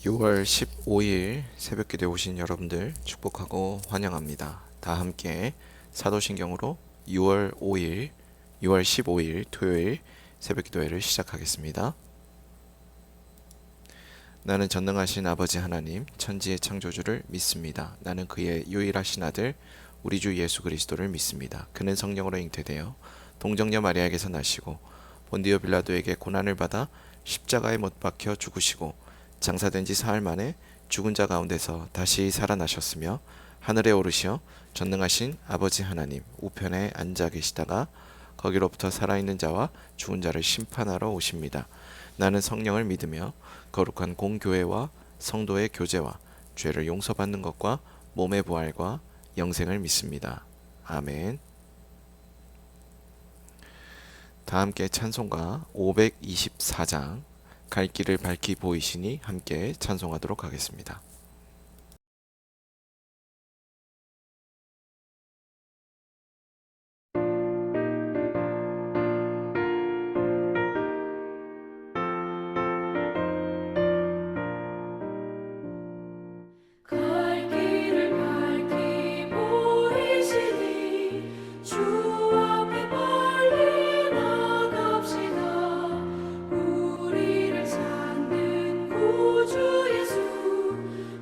6월 15일 새벽기도에 오신 여러분들 축복하고 환영합니다. 다 함께 사도신경으로 6월 5일, 6월 15일 토요일 새벽기도회를 시작하겠습니다. 나는 전능하신 아버지 하나님, 천지의 창조주를 믿습니다. 나는 그의 유일하신 아들, 우리 주 예수 그리스도를 믿습니다. 그는 성령으로 잉태되어 동정녀 마리아에게서 나시고 본디오 빌라도에게 고난을 받아 십자가에 못 박혀 죽으시고 장사된 지 사흘 만에 죽은 자 가운데서 다시 살아나셨으며 하늘에 오르시어 전능하신 아버지 하나님 우편에 앉아 계시다가 거기로부터 살아있는 자와 죽은 자를 심판하러 오십니다. 나는 성령을 믿으며 거룩한 공교회와 성도의 교제와 죄를 용서받는 것과 몸의 부활과 영생을 믿습니다. 아멘. 다 함께 찬송가 524장 갈 길을 밝히 보이시니 함께 찬송하도록 하겠습니다. 갈 길을 밝히 보이시니 주 앞에 빨리 나갑시다. 우리를 찾는 구주 예수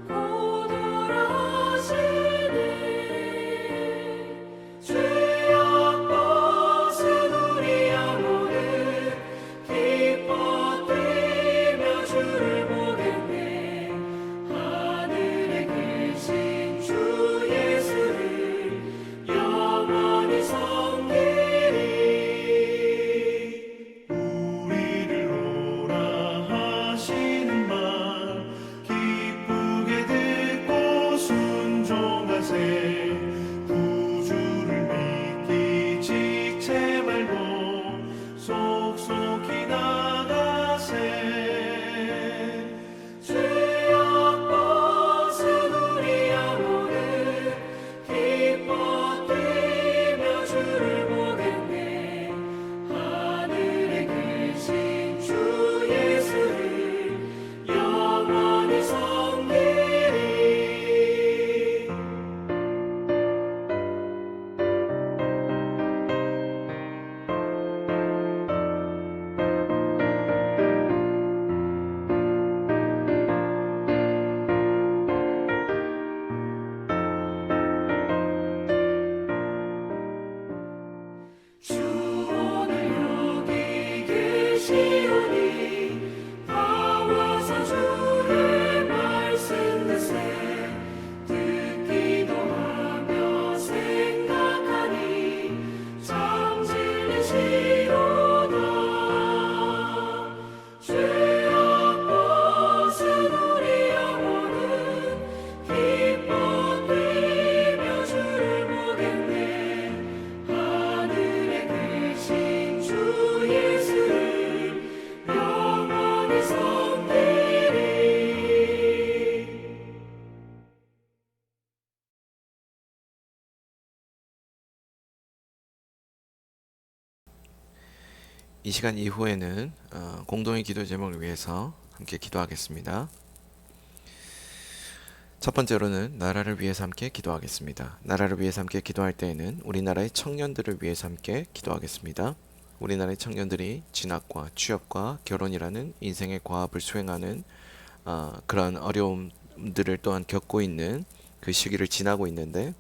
곧 돌아오시네. 죄악 벗은 우리 영혼은 기뻐 뛰며 주를 보겠네. 하늘에 계신 주 예수를 영원히 섬기리. 우리를 오라 하시는 말 기쁘게 듣고 순종하세. 구주를 믿기 지체 말고 속속히 나가세. 죄악 벗은 우리 영혼은 기뻐 뛰며 주를 보겠네. 하늘에 계신 주 예수를 영원히 섬기리. 주 오늘 여기 계시오니 다 와서 주의 말씀 듣세. 듣기도 하며 생각하니 참 진리시로다. 죄악 벗은 우리 영혼은 기뻐 뛰며 주를 보겠네. 하늘에 계신 주 예수를 영원히 섬기리. 이 시간 이후에는 공동의 기도 제목을 위해서 함께 기도하겠습니다. 첫 번째로는 나라를 위해서 함께 기도하겠습니다. 나라를 위해서 함께 기도할 때에는 우리나라의 청년들을 위해서 함께 기도하겠습니다. 우리나라의 청년들이 진학과 취업과 결혼이라는 인생의 과업을 수행하는 그런 어려움들을 또한 겪고 있는 그 시기를 지나고 있는데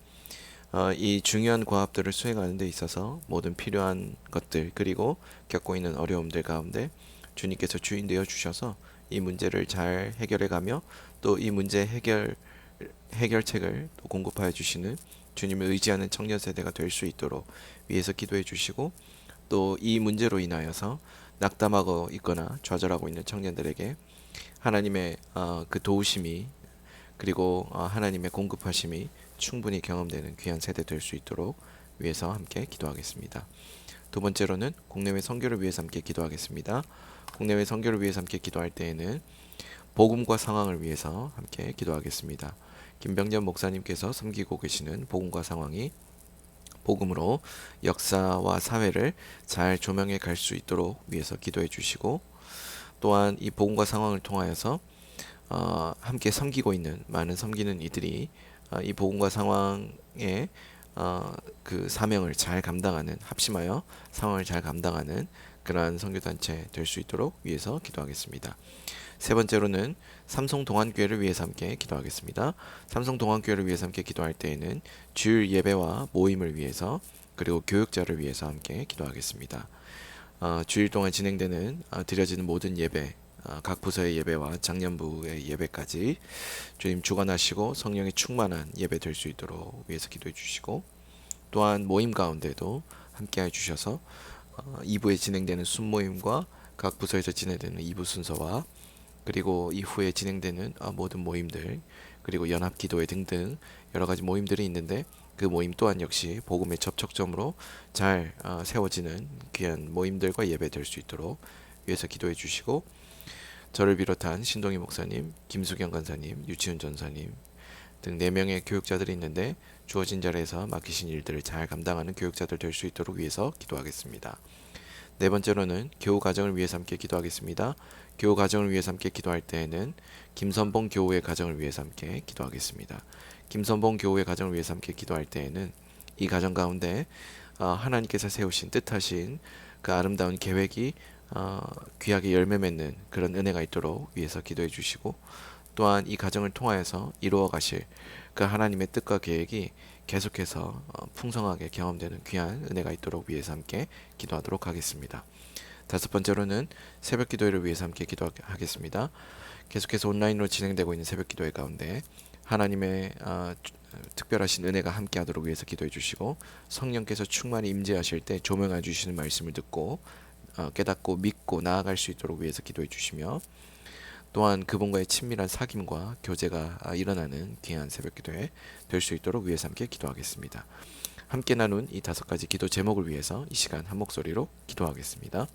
이 중요한 과업들을 수행하는 데 있어서 모든 필요한 것들 그리고 겪고 있는 어려움들 가운데 주님께서 주인 되어 주셔서 이 문제를 잘 해결해 가며 또 이 문제 해결책을 또 공급하여 주시는 주님을 의지하는 청년 세대가 될 수 있도록 위해서 기도해 주시고 또 이 문제로 인하여서 낙담하고 있거나 좌절하고 있는 청년들에게 하나님의 그 도우심이 그리고 하나님의 공급하심이 충분히 경험되는 귀한 세대 될 수 있도록 위해서 함께 기도하겠습니다. 두 번째로는 국내외 선교를 위해서 함께 기도하겠습니다. 국내외 선교를 위해서 함께 기도할 때에는 복음과 상황을 위해서 함께 기도하겠습니다. 김병전 목사님께서 섬기고 계시는 복음과 상황이 복음으로 역사와 사회를 잘 조명해 갈 수 있도록 위해서 기도해 주시고 또한 이 복음과 상황을 통하여서 함께 섬기고 있는 많은 섬기는 이들이 이 복음과 상황에 그 사명을 잘 감당하는, 합심하여 상황을 잘 감당하는 그러한 선교단체 될 수 있도록 위해서 기도하겠습니다. 세 번째로는 삼성동안교회를 위해서 함께 기도하겠습니다. 삼성동안교회를 위해서 함께 기도할 때에는 주일 예배와 모임을 위해서, 그리고 교육자를 위해서 함께 기도하겠습니다. 주일 동안 진행되는 드려지는 모든 예배, 각 부서의 예배와 장년부의 예배까지 주님 주관하시고 성령의 충만한 예배 될 수 있도록 위해서 기도해 주시고, 또한 모임 가운데도 함께해 주셔서 2부에 진행되는 순모임과 각 부서에서 진행되는 2부 순서와, 그리고 이후에 진행되는 모든 모임들, 그리고 연합기도회 등등 여러 가지 모임들이 있는데, 그 모임 또한 역시 복음의 접촉점으로 잘 세워지는 귀한 모임들과 예배 될 수 있도록 위해서 기도해 주시고, 저를 비롯한 신동희 목사님, 김수경 간사님, 유치훈 전사님 등 4명의 교육자들이 있는데, 주어진 자리에서 맡기신 일들을 잘 감당하는 교육자들 될 수 있도록 위해서 기도하겠습니다. 네 번째로는 교우 가정을 위해서 함께 기도하겠습니다. 교우 가정을 위해서 함께 기도할 때에는 김선봉 교우의 가정을 위해서 함께 기도하겠습니다. 김선봉 교우의 가정을 위해서 함께 기도할 때에는 이 가정 가운데 하나님께서 세우신 뜻하신 그 아름다운 계획이 귀하게 열매 맺는 그런 은혜가 있도록 위해서 기도해 주시고, 또한 이 가정을 통하여서 이루어 가실 그 하나님의 뜻과 계획이 계속해서 풍성하게 경험되는 귀한 은혜가 있도록 위해서 함께 기도하도록 하겠습니다. 다섯 번째로는 새벽 기도회를 위해서 함께 기도하겠습니다. 계속해서 온라인으로 진행되고 있는 새벽 기도회 가운데 하나님의 특별하신 은혜가 함께하도록 위해서 기도해 주시고, 성령께서 충만히 임재하실 때 조명해 주시는 말씀을 듣고 깨닫고 믿고 나아갈 수 있도록 위해서 기도해 주시며, 또한 그분과의 친밀한 사귐과 교제가 일어나는 귀한 새벽 기도회 될 수 있도록 위해서 함께 기도하겠습니다. 함께 나눈 이 5가지 기도 제목을 위해서 이 시간 한 목소리로 기도하겠습니다.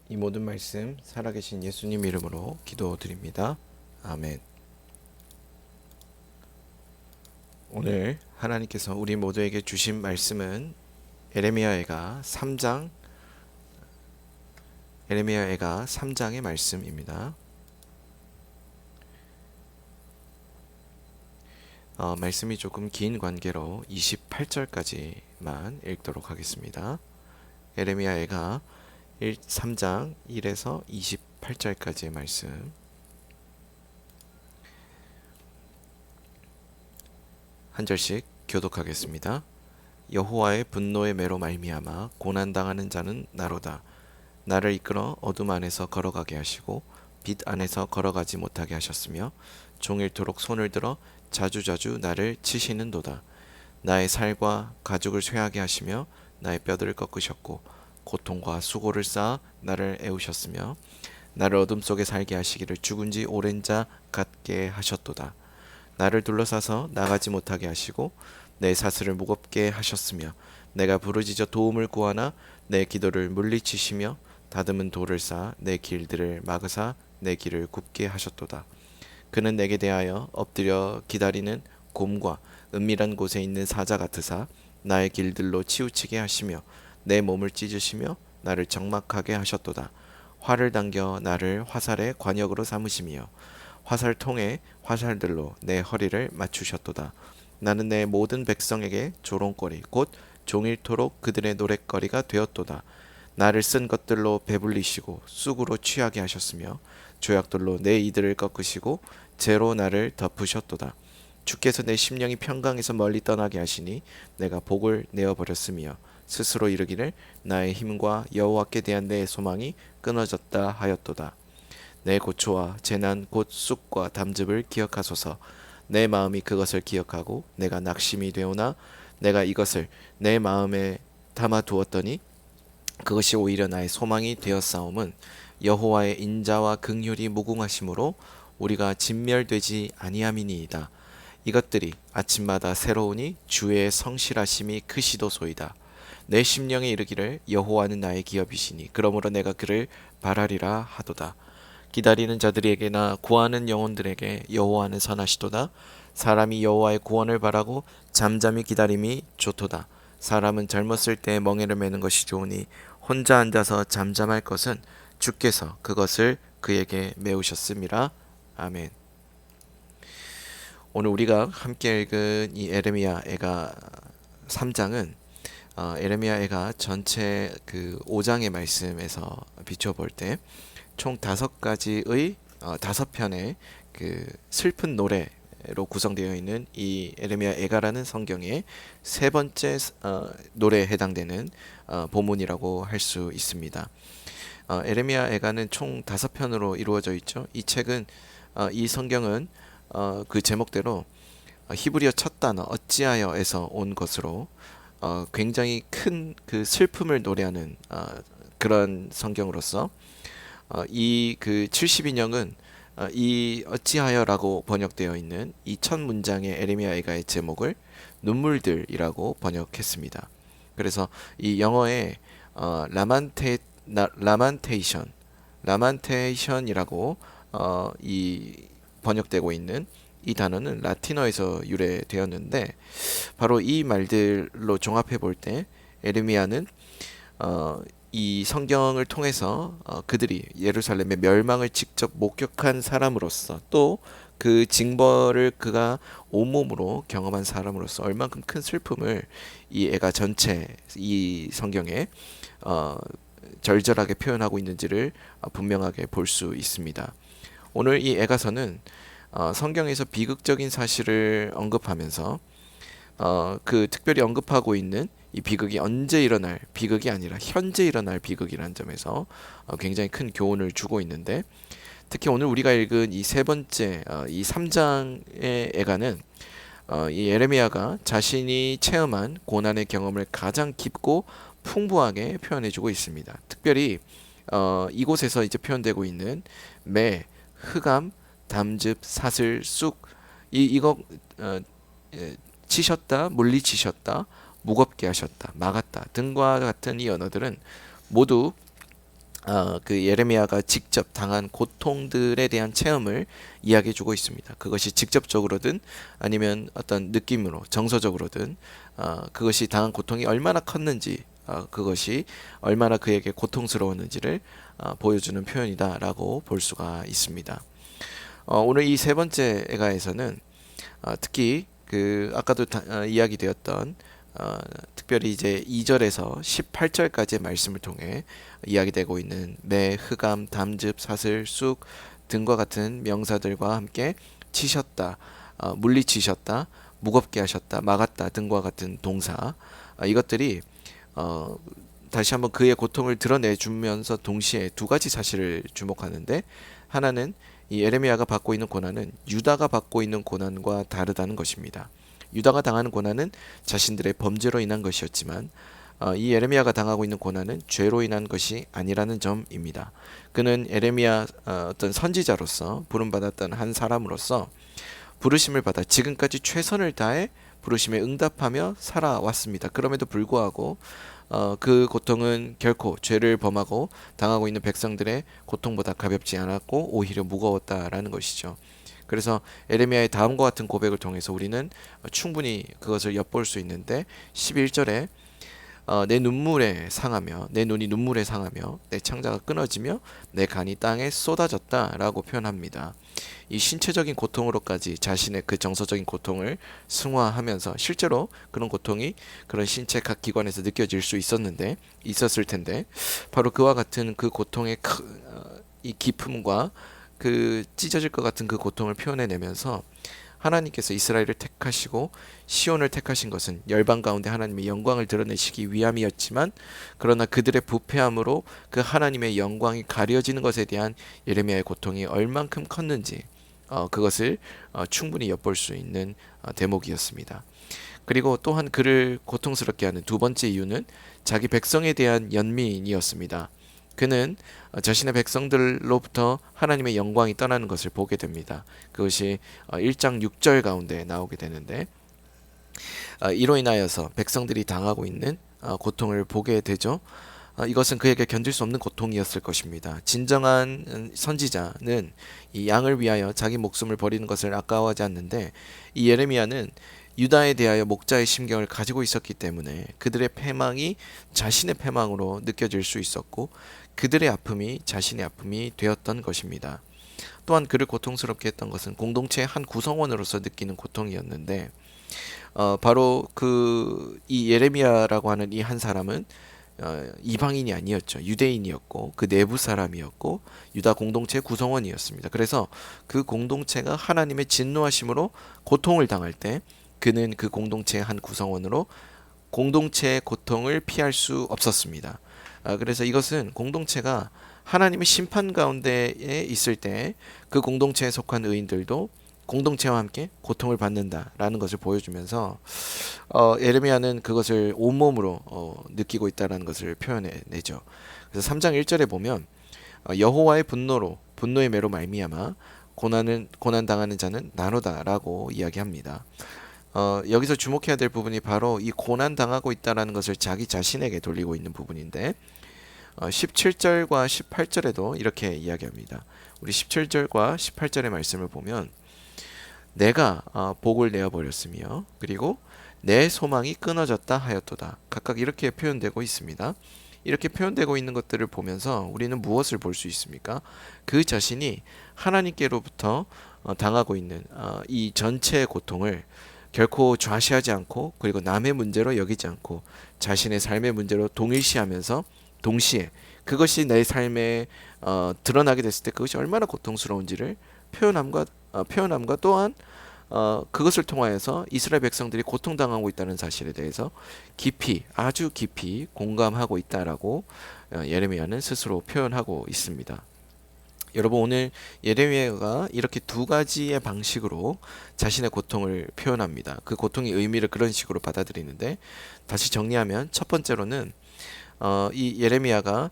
이 모든 말씀 살아계신 예수님 이름으로 기도드립니다. 아멘. 오늘 하나님께서 우리 모두에게 주신 말씀은 에레미야애가 3장의 말씀입니다. 말씀이 조금 긴 관계로 28절까지만 읽도록 하겠습니다. 에레미야애가 3장 1에서 28절까지의 말씀. 한 절씩 교독하겠습니다. 여호와의 분노의 매로 말미암아 고난당하는 자는 나로다. 나를 이끌어 어둠 안에서 걸어가게 하시고 빛 안에서 걸어가지 못하게 하셨으며 종일토록 손을 들어 자주자주 나를 치시는도다. 나의 살과 가죽을 쇠하게 하시며 나의 뼈들을 꺾으셨고 고통과 수고를 쌓아 나를 애우셨으며 나를 어둠 속에 살게 하시기를 죽은 지 오랜 자 같게 하셨도다. 나를 둘러싸서 나가지 못하게 하시고 내 사슬을 무겁게 하셨으며 내가 부르짖어 도움을 구하나 내 기도를 물리치시며 다듬은 돌을 쌓아 내 길들을 막으사 내 길을 굽게 하셨도다. 그는 내게 대하여 엎드려 기다리는 곰과 은밀한 곳에 있는 사자 같으사 나의 길들로 치우치게 하시며 내 몸을 찢으시며 나를 적막하게 하셨도다. 활을 당겨 나를 화살의 관역으로 삼으시며 화살통에 화살들로 내 허리를 맞추셨도다. 나는 내 모든 백성에게 조롱거리 곧 종일토록 그들의 노랫거리가 되었도다. 나를 쓴 것들로 배불리시고 쑥으로 취하게 하셨으며 조약돌로 내 이들을 꺾으시고 재로 나를 덮으셨도다. 주께서 내 심령이 평강에서 멀리 떠나게 하시니 내가 복을 내어버렸으며 스스로 이르기를 나의 힘과 여호와께 대한 내 소망이 끊어졌다 하였도다. 내 고초와 재난 곧 쑥과 담즙을 기억하소서. 내 마음이 그것을 기억하고 내가 낙심이 되오나 내가 이것을 내 마음에 담아 두었더니 그것이 오히려 나의 소망이 되었사옴은 여호와의 인자와 긍휼이 무궁하심으로 우리가 진멸되지 아니함이니이다. 이것들이 아침마다 새로우니 주의 성실하심이 크시도소이다. 내 심령에 이르기를 여호와는 나의 기업이시니 그러므로 내가 그를 바라리라 하도다. 기다리는 자들에게나 구하는 영혼들에게 여호와는 선하시도다. 사람이 여호와의 구원을 바라고 잠잠히 기다림이 좋도다. 사람은 젊었을 때 멍에를 매는 것이 좋으니 혼자 앉아서 잠잠할 것은 주께서 그것을 그에게 메우셨음이라. 아멘. 오늘 우리가 함께 읽은 이 에레미야애가 3장은 에레미야애가 전체 그 5장의 말씀에서 비춰볼 때 총 5가지의 5편의 그 슬픈 노래로 구성되어 있는 이 에레미야애가라는 성경의 세 번째 노래에 해당되는 본문이라고 할 수 있습니다. 에레미야애가는 총 5편으로 이루어져 있죠. 이 책은 이 성경은 그 제목대로 히브리어 첫 단어 어찌하여에서 온 것으로 굉장히 큰 그 슬픔을 노래하는 그런 성경으로서 이 그 70인형은 이 어찌하여라고 번역되어 있는 이 첫 문장의 에레미야애가의 제목을 눈물들이라고 번역했습니다. 그래서 이 영어의 라만테이션이라고 이 번역되고 있는 이 단어는 라틴어에서 유래되었는데 바로 이 말들로 종합해 볼 때 에레미야는 이 성경을 통해서 그들이 예루살렘의 멸망을 직접 목격한 사람으로서 또 그 징벌을 그가 온몸으로 경험한 사람으로서 얼만큼 큰 슬픔을 이 애가 전체 이 성경에 절절하게 표현하고 있는지를 분명하게 볼 수 있습니다. 오늘 이 애가서는 성경에서 비극적인 사실을 언급하면서 그 특별히 언급하고 있는 이 비극이 언제 일어날 비극이 아니라 현재 일어날 비극이라는 점에서 굉장히 큰 교훈을 주고 있는데 특히 오늘 우리가 읽은 이 세 번째 이 3장의 애가는 이 에레미야가 자신이 체험한 고난의 경험을 가장 깊고 풍부하게 표현해주고 있습니다. 특별히 이곳에서 이제 표현되고 있는 매, 흑암, 담즙, 사슬, 쑥 이거 치셨다, 물리치셨다, 무겁게 하셨다, 막았다 등과 같은 이 언어들은 모두 그 예레미야가 직접 당한 고통들에 대한 체험을 이야기해주고 있습니다. 그것이 직접적으로든 아니면 어떤 느낌으로 정서적으로든 그것이 당한 고통이 얼마나 컸는지 그것이 얼마나 그에게 고통스러웠는지를 보여주는 표현이다라고 볼 수가 있습니다. 오늘 이 세 번째 에가에서는 특히 그 아까도 이야기되었던 특별히 이제 2절에서 18절까지의 말씀을 통해 이야기되고 있는 매, 흑암, 담즙, 사슬, 쑥 등과 같은 명사들과 함께 치셨다, 물리치셨다, 무겁게 하셨다, 막았다 등과 같은 동사 이것들이 다시 한번 그의 고통을 드러내주면서 동시에 두 가지 사실을 주목하는데 하나는 이 에레미야가 받고 있는 고난은 유다가 받고 있는 고난과 다르다는 것입니다. 유다가 당하는 고난은 자신들의 범죄로 인한 것이었지만 이 에레미야가 당하고 있는 고난은 죄로 인한 것이 아니라는 점입니다. 그는 에레미야 어떤 선지자로서 부름받았던 한 사람으로서 부르심을 받아 지금까지 최선을 다해 부르심에 응답하며 살아왔습니다. 그럼에도 불구하고 그 고통은 결코 죄를 범하고 당하고 있는 백성들의 고통보다 가볍지 않았고 오히려 무거웠다라는 것이죠. 그래서 에레미야의 다음과 같은 고백을 통해서 우리는 충분히 그것을 엿볼 수 있는데 11절에 내 눈물에 상하며 내 눈이 눈물에 상하며 내 창자가 끊어지며 내 간이 땅에 쏟아졌다라고 표현합니다. 이 신체적인 고통으로까지 자신의 그 정서적인 고통을 승화하면서 실제로 그런 고통이 그런 신체 각 기관에서 느껴질 수 있었을 텐데 바로 그와 같은 그 고통의 이 기품과 그 찢어질 것 같은 그 고통을 표현해내면서 하나님께서 이스라엘을 택하시고 시온을 택하신 것은 열방 가운데 하나님의 영광을 드러내시기 위함이었지만 그러나 그들의 부패함으로 그 하나님의 영광이 가려지는 것에 대한 예레미야의 고통이 얼만큼 컸는지 그것을 충분히 엿볼 수 있는 대목이었습니다. 그리고 또한 그를 고통스럽게 하는 두 번째 이유는 자기 백성에 대한 연민이었습니다. 그는 자신의 백성들로부터 하나님의 영광이 떠나는 것을 보게 됩니다. 그것이 1장 6절 가운데 나오게 되는데 이로 인하여서 백성들이 당하고 있는 고통을 보게 되죠. 이것은 그에게 견딜 수 없는 고통이었을 것입니다. 진정한 선지자는 이 양을 위하여 자기 목숨을 버리는 것을 아까워하지 않는데 이 예레미야는 유다에 대하여 목자의 심경을 가지고 있었기 때문에 그들의 패망이 자신의 패망으로 느껴질 수 있었고 그들의 아픔이 자신의 아픔이 되었던 것입니다. 또한 그를 고통스럽게 했던 것은 공동체의 한 구성원으로서 느끼는 고통이었는데 바로 이 예레미야라고 하는 이 한 사람은 이방인이 아니었죠. 유대인이었고 그 내부 사람이었고 유다 공동체 구성원이었습니다. 그래서 그 공동체가 하나님의 진노하심으로 고통을 당할 때 그는 그 공동체의 한 구성원으로 공동체의 고통을 피할 수 없었습니다. 그래서 이것은 공동체가 하나님의 심판 가운데에 있을 때 그 공동체에 속한 의인들도 공동체와 함께 고통을 받는다라는 것을 보여주면서 예레미야는 그것을 온몸으로 느끼고 있다는 것을 표현해내죠. 그래서 3장 1절에 보면 여호와의 분노의 매로 말미암아 고난 당하는 자는 나로다라고 이야기합니다. 여기서 주목해야 될 부분이 바로 이 고난 당하고 있다는 것을 자기 자신에게 돌리고 있는 부분인데 17절과 18절에도 이렇게 이야기합니다. 우리 17절과 18절의 말씀을 보면 내가 복을 내어버렸으며 그리고 내 소망이 끊어졌다 하였도다. 각각 이렇게 표현되고 있습니다. 이렇게 표현되고 있는 것들을 보면서 우리는 무엇을 볼 수 있습니까? 그 자신이 하나님께로부터 당하고 있는 이 전체의 고통을 결코 좌시하지 않고 그리고 남의 문제로 여기지 않고 자신의 삶의 문제로 동일시하면서 동시에 그것이 내 삶에 드러나게 됐을 때 그것이 얼마나 고통스러운지를 표현함과 또한 그것을 통하여서 이스라엘 백성들이 고통당하고 있다는 사실에 대해서 아주 깊이 공감하고 있다라고 예레미야는 스스로 표현하고 있습니다. 여러분 오늘 예레미야가 이렇게 두 가지의 방식으로 자신의 고통을 표현합니다. 그 고통의 의미를 그런 식으로 받아들이는데 다시 정리하면 첫 번째로는 이 예레미야가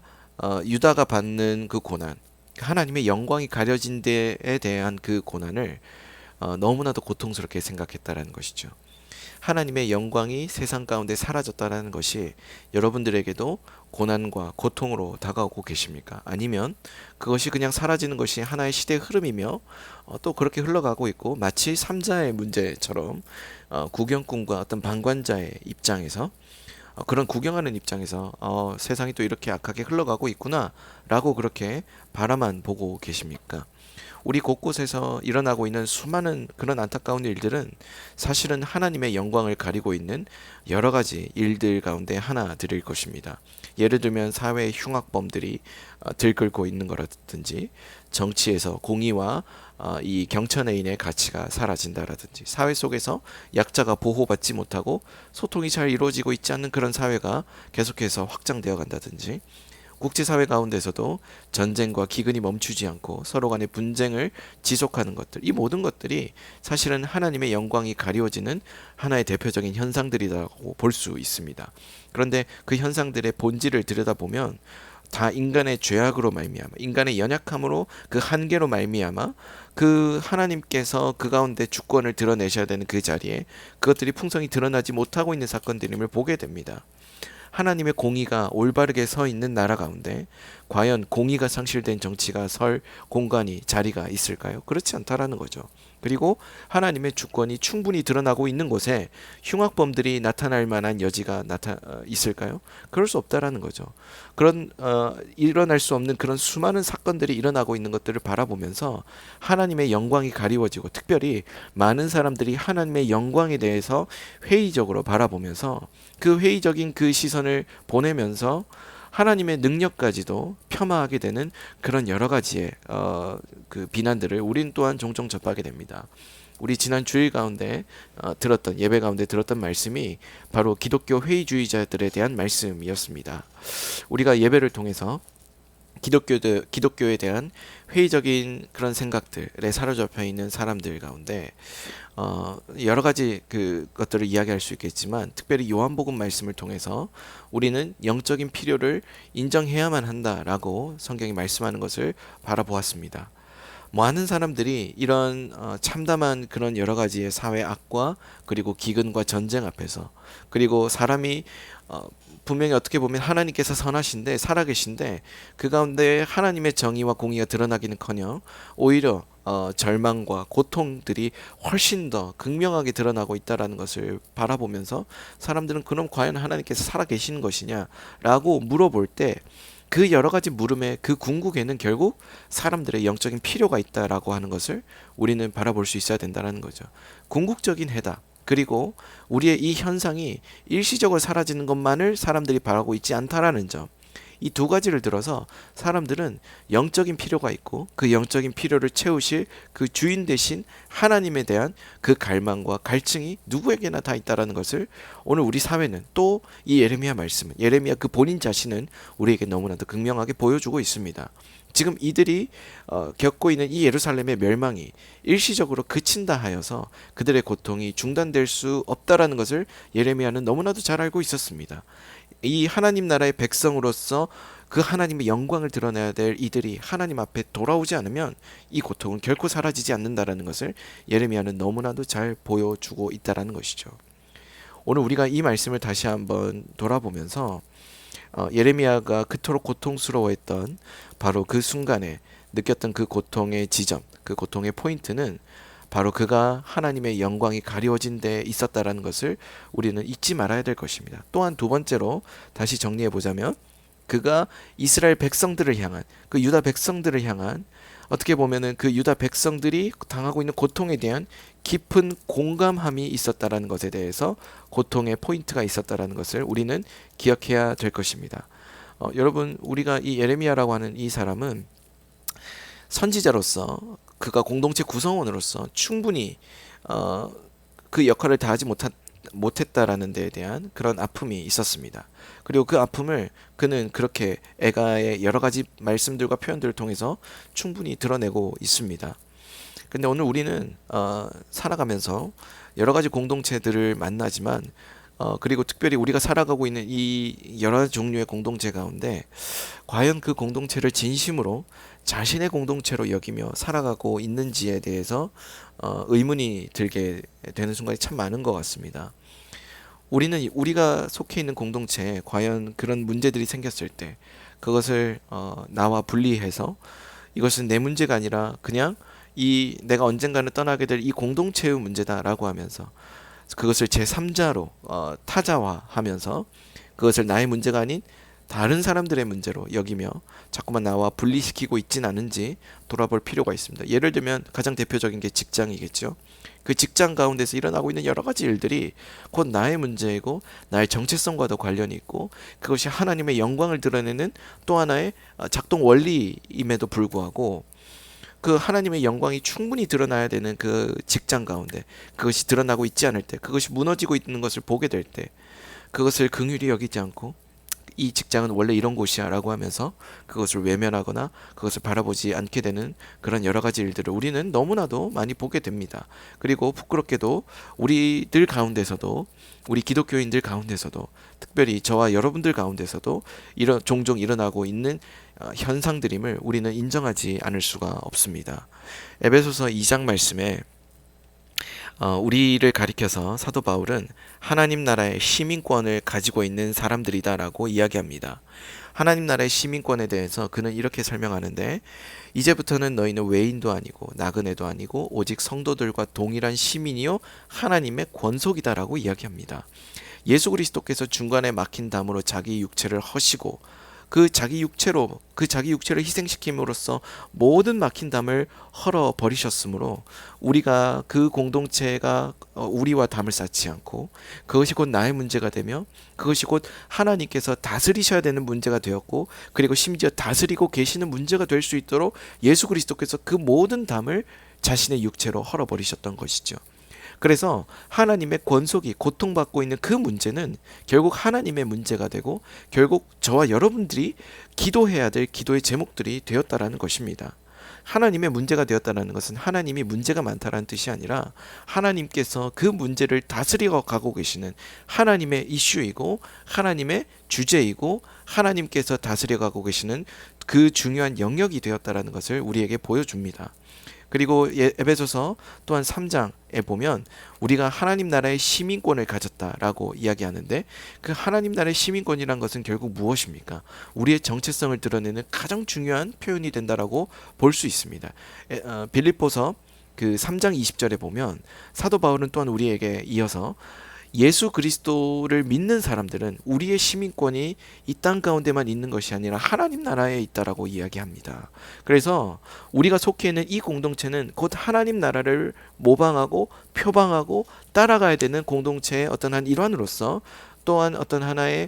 유다가 받는 그 고난, 하나님의 영광이 가려진 데에 대한 그 고난을 너무나도 고통스럽게 생각했다라는 것이죠. 하나님의 영광이 세상 가운데 사라졌다는 것이 여러분들에게도 고난과 고통으로 다가오고 계십니까? 아니면 그것이 그냥 사라지는 것이 하나의 시대의 흐름이며 또 그렇게 흘러가고 있고 마치 삼자의 문제처럼 구경꾼과 어떤 방관자의 입장에서 그런 구경하는 입장에서 세상이 또 이렇게 악하게 흘러가고 있구나 라고 그렇게 바라만 보고 계십니까? 우리 곳곳에서 일어나고 있는 수많은 그런 안타까운 일들은 사실은 하나님의 영광을 가리고 있는 여러 가지 일들 가운데 하나들일 것입니다. 예를 들면 사회의 흉악범들이 들끓고 있는 거라든지, 정치에서 공의와 이 경천애인의 가치가 사라진다라든지, 사회 속에서 약자가 보호받지 못하고 소통이 잘 이루어지고 있지 않는 그런 사회가 계속해서 확장되어 간다든지, 국제사회 가운데서도 전쟁과 기근이 멈추지 않고 서로 간의 분쟁을 지속하는 것들, 이 모든 것들이 사실은 하나님의 영광이 가리워지는 하나의 대표적인 현상들이라고 볼 수 있습니다. 그런데 그 현상들의 본질을 들여다보면 다 인간의 죄악으로 말미암아, 인간의 연약함으로, 그 한계로 말미암아 그 하나님께서 그 가운데 주권을 드러내셔야 되는 그 자리에 그것들이 풍성히 드러나지 못하고 있는 사건들임을 보게 됩니다. 하나님의 공의가 올바르게 서 있는 나라 가운데 과연 공의가 상실된 정치가 설 공간이, 자리가 있을까요? 그렇지 않다라는 거죠. 그리고 하나님의 주권이 충분히 드러나고 있는 곳에 흉악범들이 나타날 만한 여지가 있을까요? 그럴 수 없다라는 거죠. 그런 일어날 수 없는 그런 수많은 사건들이 일어나고 있는 것들을 바라보면서 하나님의 영광이 가리워지고, 특별히 많은 사람들이 하나님의 영광에 대해서 회의적으로 바라보면서 그 회의적인 그 시선을 보내면서 하나님의 능력까지도 폄하하게 되는 그런 여러 가지의 그 비난들을 우린 또한 종종 접하게 됩니다. 우리 지난 주일 가운데 들었던, 예배 가운데 들었던 말씀이 바로 기독교 회의주의자들에 대한 말씀이었습니다. 우리가 예배를 통해서 기독교에 대한 회의적인 그런 생각들에 사로잡혀 있는 사람들 가운데 여러 가지 그것들을 이야기할 수 있겠지만, 특별히 요한복음 말씀을 통해서 우리는 영적인 필요를 인정해야만 한다라고 성경이 말씀하는 것을 바라보았습니다. 많은 사람들이 이런 참담한 그런 여러 가지의 사회 악과, 그리고 기근과 전쟁 앞에서, 그리고 사람이 분명히 어떻게 보면 하나님께서 선하신데, 살아계신데 그 가운데 하나님의 정의와 공의가 드러나기는커녕 오히려 절망과 고통들이 훨씬 더 극명하게 드러나고 있다라는 것을 바라보면서 사람들은 그럼 과연 하나님께서 살아계시는 것이냐라고 물어볼 때, 그 여러 가지 물음의 그 궁극에는 결국 사람들의 영적인 필요가 있다라고 하는 것을 우리는 바라볼 수 있어야 된다는 거죠. 궁극적인 해답, 그리고 우리의 이 현상이 일시적으로 사라지는 것만을 사람들이 바라고 있지 않다라는 점, 이 두 가지를 들어서 사람들은 영적인 필요가 있고, 그 영적인 필요를 채우실 그 주인 되신 하나님에 대한 그 갈망과 갈증이 누구에게나 다 있다라는 것을 오늘 우리 사회는, 또 이 예레미야 말씀은, 예레미야 그 본인 자신은 우리에게 너무나도 극명하게 보여주고 있습니다. 지금 이들이 겪고 있는 이 예루살렘의 멸망이 일시적으로 그친다 하여서 그들의 고통이 중단될 수 없다라는 것을 예레미야는 너무나도 잘 알고 있었습니다. 이 하나님 나라의 백성으로서 그 하나님의 영광을 드러내야 될 이들이 하나님 앞에 돌아오지 않으면 이 고통은 결코 사라지지 않는다라는 것을 예레미야는 너무나도 잘 보여주고 있다라는 것이죠. 오늘 우리가 이 말씀을 다시 한번 돌아보면서 예레미야가 그토록 고통스러워했던 바로 그 순간에 느꼈던 그 고통의 지점, 그 고통의 포인트는 바로 그가 하나님의 영광이 가리워진 데 있었다라는 것을 우리는 잊지 말아야 될 것입니다. 또한 두 번째로 다시 정리해 보자면, 그가 이스라엘 백성들을 향한, 그 유다 백성들을 향한, 어떻게 보면은 그 유다 백성들이 당하고 있는 고통에 대한 깊은 공감함이 있었다라는 것에 대해서 고통의 포인트가 있었다라는 것을 우리는 기억해야 될 것입니다. 여러분, 우리가 이 예레미야라고 하는 이 사람은 선지자로서, 그가 공동체 구성원으로서 충분히 그 역할을 다하지 못했다라는 데에 대한 그런 아픔이 있었습니다. 그리고 그 아픔을 그는 그렇게 애가의 여러 가지 말씀들과 표현들을 통해서 충분히 드러내고 있습니다. 근데 오늘 우리는 살아가면서 여러 가지 공동체들을 만나지만, 그리고 특별히 우리가 살아가고 있는 이 여러 종류의 공동체 가운데 과연 그 공동체를 진심으로 자신의 공동체로 여기며 살아가고 있는지에 대해서 의문이 들게 되는 순간이 참 많은 것 같습니다. 우리는 우리가 속해 있는 공동체에 과연 그런 문제들이 생겼을 때 그것을 나와 분리해서 이것은 내 문제가 아니라 그냥 이 내가 언젠가는 떠나게 될 이 공동체의 문제다라고 하면서 그것을 제3자로 타자화하면서 그것을 나의 문제가 아닌 다른 사람들의 문제로 여기며 자꾸만 나와 분리시키고 있진 않은지 돌아볼 필요가 있습니다. 예를 들면 가장 대표적인 게 직장이겠죠. 그 직장 가운데서 일어나고 있는 여러 가지 일들이 곧 나의 문제이고 나의 정체성과도 관련이 있고 그것이 하나님의 영광을 드러내는 또 하나의 작동 원리임에도 불구하고 그 하나님의 영광이 충분히 드러나야 되는 그 직장 가운데 그것이 드러나고 있지 않을 때 그것이 무너지고 있는 것을 보게 될 때 그것을 긍휼히 여기지 않고 이 직장은 원래 이런 곳이야 라고 하면서 그것을 외면하거나 그것을 바라보지 않게 되는 그런 여러 가지 일들을 우리는 너무나도 많이 보게 됩니다. 그리고 부끄럽게도 우리들 가운데서도 우리 기독교인들 가운데서도 특별히 저와 여러분들 가운데서도 종종 일어나고 있는 현상들임을 우리는 인정하지 않을 수가 없습니다. 에베소서 2장 말씀에 우리를 가리켜서 사도 바울은 하나님 나라의 시민권을 가지고 있는 사람들이다라고 이야기합니다. 하나님 나라의 시민권에 대해서 그는 이렇게 설명하는데 이제부터는 너희는 외인도 아니고 나그네도 아니고 오직 성도들과 동일한 시민이요 하나님의 권속이다라고 이야기합니다. 예수 그리스도께서 중간에 막힌 담으로 자기 육체를 허시고 그 자기 육체를 희생시킴으로써 모든 막힌 담을 헐어 버리셨으므로 우리가 그 공동체가 우리와 담을 쌓지 않고 그것이 곧 나의 문제가 되며 그것이 곧 하나님께서 다스리셔야 되는 문제가 되었고 그리고 심지어 다스리고 계시는 문제가 될 수 있도록 예수 그리스도께서 그 모든 담을 자신의 육체로 헐어 버리셨던 것이죠. 그래서 하나님의 권속이 고통받고 있는 그 문제는 결국 하나님의 문제가 되고 결국 저와 여러분들이 기도해야 될 기도의 제목들이 되었다라는 것입니다. 하나님의 문제가 되었다는 것은 하나님이 문제가 많다라는 뜻이 아니라 하나님께서 그 문제를 다스리고 가고 계시는 하나님의 이슈이고 하나님의 주제이고 하나님께서 다스려 가고 계시는 그 중요한 영역이 되었다라는 것을 우리에게 보여줍니다. 그리고 에베소서 또한 3장에 보면 우리가 하나님 나라의 시민권을 가졌다라고 이야기하는데 그 하나님 나라의 시민권이란 것은 결국 무엇입니까? 우리의 정체성을 드러내는 가장 중요한 표현이 된다라고 볼 수 있습니다. 빌립보서 그 3장 20절에 보면 사도 바울은 또한 우리에게 이어서 예수 그리스도를 믿는 사람들은 우리의 시민권이 이 땅 가운데만 있는 것이 아니라 하나님 나라에 있다라고 이야기합니다. 그래서 우리가 속해 있는 이 공동체는 곧 하나님 나라를 모방하고 표방하고 따라가야 되는 공동체의 어떤 한 일환으로서 또한 어떤 하나의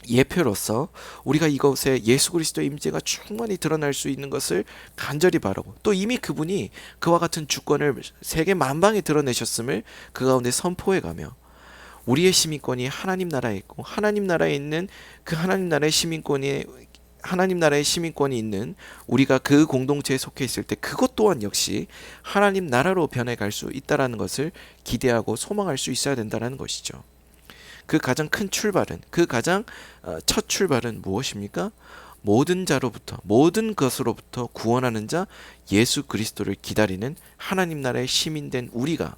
예표로서 우리가 이곳에 예수 그리스도의 임재가 충만히 드러날 수 있는 것을 간절히 바라고 또 이미 그분이 그와 같은 주권을 세계 만방에 드러내셨음을 그 가운데 선포해가며 우리의 시민권이 하나님 나라에 있고 하나님 나라에 있는 그 하나님 나라의 시민권이 있는 우리가 그 공동체에 속해 있을 때 그것 또한 역시 하나님 나라로 변해갈 수 있다라는 것을 기대하고 소망할 수 있어야 된다는 것이죠. 그 가장 큰 출발은 첫 출발은 무엇입니까? 모든 자로부터 모든 것으로부터 구원하는 자 예수 그리스도를 기다리는 하나님 나라의 시민된 우리가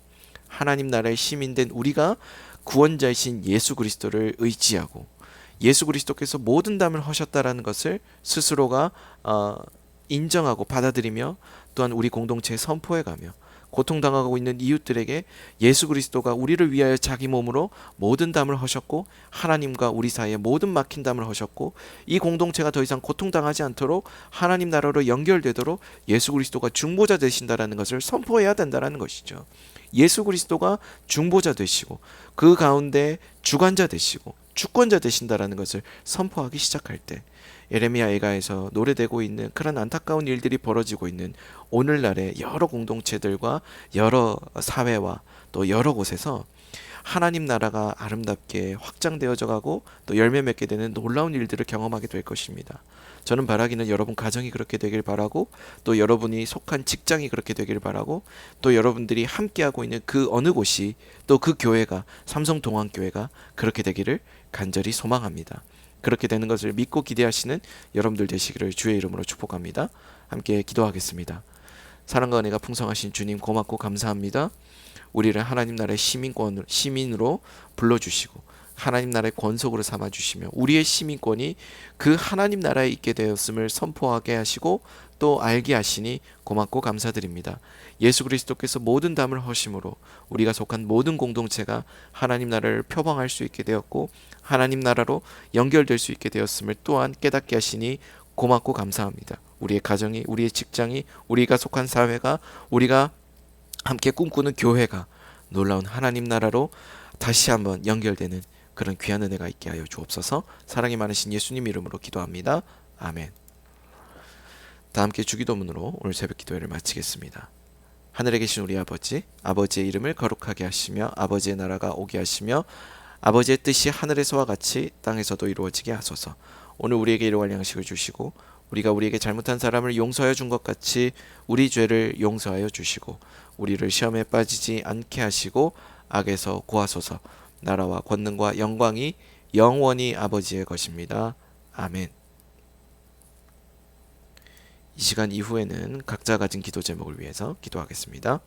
구원자이신 예수 그리스도를 의지하고 예수 그리스도께서 모든 담을 허셨다라는 것을 스스로가 인정하고 받아들이며 또한 우리 공동체에 선포해가며 고통당하고 있는 이웃들에게 예수 그리스도가 우리를 위하여 자기 몸으로 모든 담을 허셨고 하나님과 우리 사이에 모든 막힌 담을 허셨고 이 공동체가 더 이상 고통당하지 않도록 하나님 나라로 연결되도록 예수 그리스도가 중보자 되신다라는 것을 선포해야 된다는 것이죠. 예수 그리스도가 중보자 되시고 그 가운데 주관자 되시고 주권자 되신다라는 것을 선포하기 시작할 때 예레미야 애가에서 노래되고 있는 그런 안타까운 일들이 벌어지고 있는 오늘날의 여러 공동체들과 여러 사회와 또 여러 곳에서 하나님 나라가 아름답게 확장되어져 가고 또 열매 맺게 되는 놀라운 일들을 경험하게 될 것입니다. 저는 바라기는 여러분 가정이 그렇게 되길 바라고 또 여러분이 속한 직장이 그렇게 되길 바라고 또 여러분들이 함께하고 있는 그 어느 곳이 또 그 교회가 삼성동안교회가 그렇게 되기를 간절히 소망합니다. 그렇게 되는 것을 믿고 기대하시는 여러분들 되시기를 주의 이름으로 축복합니다. 함께 기도하겠습니다. 사랑과 은혜가 풍성하신 주님 고맙고 감사합니다. 우리를 하나님 나라의 시민으로 불러주시고 하나님 나라의 권속으로 삼아주시며 우리의 시민권이 그 하나님 나라에 있게 되었음을 선포하게 하시고 또 알게 하시니 고맙고 감사드립니다. 예수 그리스도께서 모든 담을 허심으로 우리가 속한 모든 공동체가 하나님 나라를 표방할 수 있게 되었고 하나님 나라로 연결될 수 있게 되었음을 또한 깨닫게 하시니 고맙고 감사합니다. 우리의 가정이, 우리의 직장이, 우리가 속한 사회가, 우리가 함께 꿈꾸는 교회가 놀라운 하나님 나라로 다시 한번 연결되는 그런 귀한 은혜가 있게 하여 주옵소서. 사랑이 많으신 예수님 이름으로 기도합니다. 아멘. 다 함께 주기도문으로 오늘 새벽 기도회를 마치겠습니다. 하늘에 계신 우리 아버지, 아버지의 이름을 거룩하게 하시며 아버지의 나라가 오게 하시며 아버지의 뜻이 하늘에서와 같이 땅에서도 이루어지게 하소서. 오늘 우리에게 일용할 양식을 주시고 우리가 우리에게 잘못한 사람을 용서하여 준 것 같이 우리 죄를 용서하여 주시고 우리를 시험에 빠지지 않게 하시고 악에서 구하소서. 나라와 권능과 영광이 영원히 아버지의 것입니다. 아멘. 이 시간 이후에는 각자 가진 기도 제목을 위해서 기도하겠습니다.